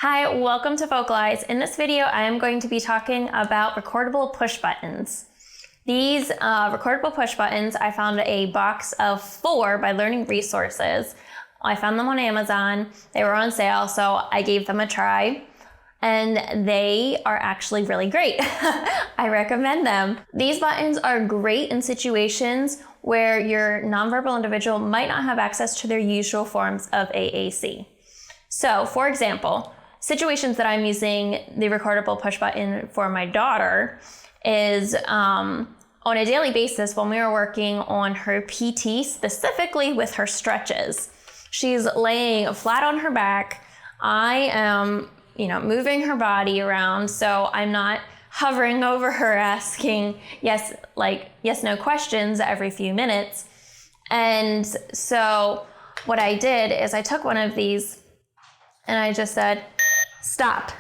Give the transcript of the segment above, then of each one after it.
Hi, welcome to Vocalize. In this video, I am going to be talking about recordable push buttons. These recordable push buttons, I found a box of 4 by Learning Resources. I found them on Amazon. They were on sale, so I gave them a try. And they are actually really great. I recommend them. These buttons are great in situations where your nonverbal individual might not have access to their usual forms of AAC. So, for example, situations that I'm using the recordable push button for my daughter is on a daily basis when we are working on her PT, specifically with her stretches. She's laying flat on her back. I am moving her body around, so I'm not hovering over her asking yes, no questions every few minutes. And so what I did is I took one of these and I just said, stop.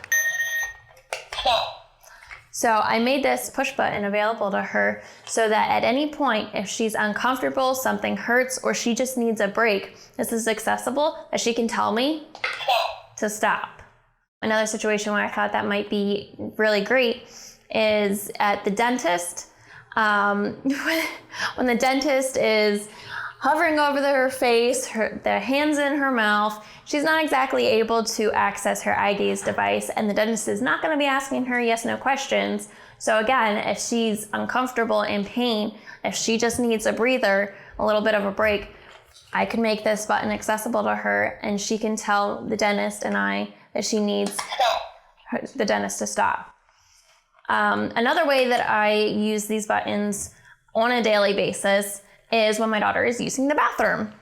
So I made this push button available to her so that at any point, if she's uncomfortable, something hurts, or she just needs a break, this is accessible, that she can tell me to stop. Another situation where I thought that might be really great is at the dentist. When the dentist is hovering over her face, the hands in her mouth, she's not exactly able to access her eye gaze device, and the dentist is not going to be asking her yes, no questions. So again, if she's uncomfortable, in pain, if she just needs a breather, a little bit of a break, I can make this button accessible to her, and she can tell the dentist and I that she needs the dentist to stop. Another way that I use these buttons on a daily basis is when my daughter is using the bathroom.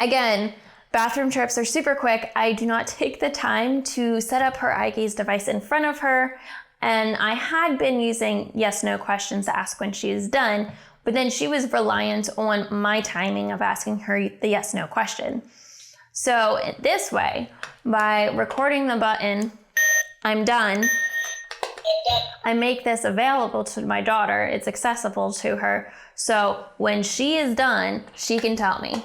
Again, bathroom trips are super quick. I do not take the time to set up her eye gaze device in front of her, and I had been using yes, no questions to ask when she is done, but then she was reliant on my timing of asking her the yes, no question. So this way, by recording the button, I'm done, I make this available to my daughter. It's accessible to her. So when she is done, she can tell me.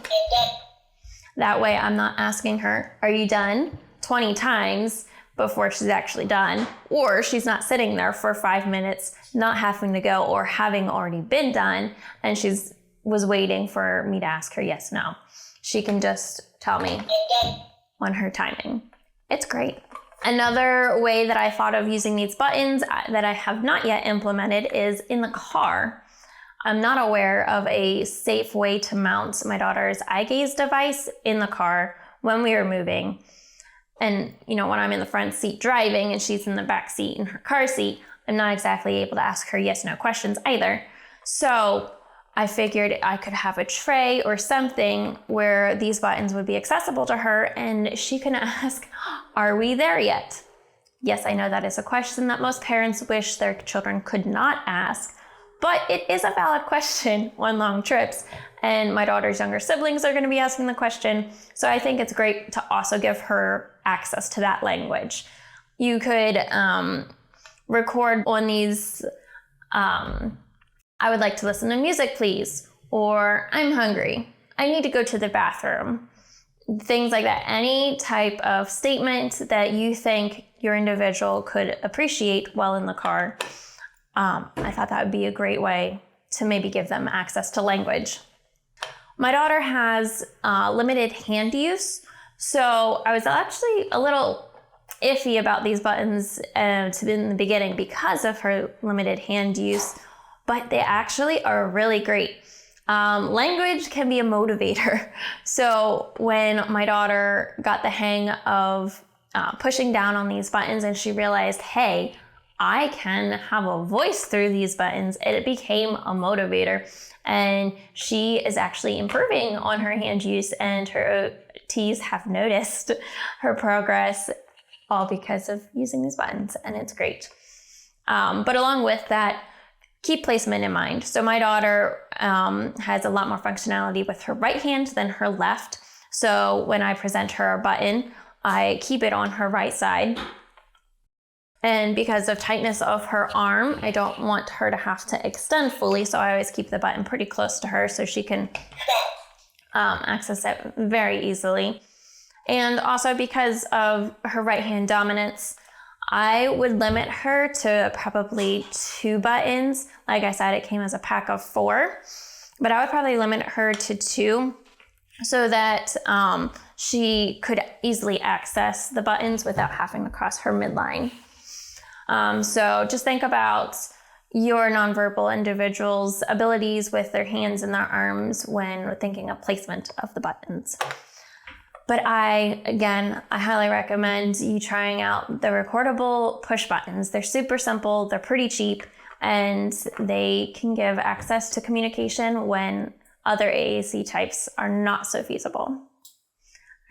That way I'm not asking her, are you done? 20 times before she's actually done. Or she's not sitting there for 5 minutes, not having to go, or having already been done, and was waiting for me to ask her yes, no. She can just tell me on her timing. It's great. Another way that I thought of using these buttons that I have not yet implemented is in the car. I'm not aware of a safe way to mount my daughter's eye gaze device in the car when we are moving. And when I'm in the front seat driving and she's in the back seat in her car seat, I'm not exactly able to ask her yes, no questions either. So I figured I could have a tray or something where these buttons would be accessible to her and she can ask, are we there yet? Yes, I know that is a question that most parents wish their children could not ask, but it is a valid question on long trips. And my daughter's younger siblings are going to be asking the question. So I think it's great to also give her access to that language. You could record on these, I would like to listen to music, please, or I'm hungry, I need to go to the bathroom. Things like that. Any type of statement that you think your individual could appreciate while in the car. I thought that would be a great way to maybe give them access to language. My daughter has limited hand use, so I was actually a little iffy about these buttons in the beginning because of her limited hand use, but they actually are really great. Language can be a motivator. So when my daughter got the hang of pushing down on these buttons and she realized, hey, I can have a voice through these buttons, it became a motivator. And she is actually improving on her hand use, and her OTs have noticed her progress, all because of using these buttons, and it's great. But along with that, keep placement in mind. So my daughter has a lot more functionality with her right hand than her left. So when I present her a button, I keep it on her right side. And because of tightness of her arm, I don't want her to have to extend fully, so I always keep the button pretty close to her so she can access it very easily. And also because of her right hand dominance, I would limit her to probably 2 buttons. Like I said, it came as a pack of 4, but I would probably limit her to 2 so that she could easily access the buttons without having to cross her midline. So just think about your nonverbal individual's abilities with their hands and their arms when thinking of placement of the buttons. But I highly recommend you trying out the Recordable push buttons. They're super simple, they're pretty cheap, and they can give access to communication when other AAC types are not so feasible.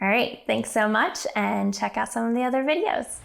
All right, thanks so much, and check out some of the other videos.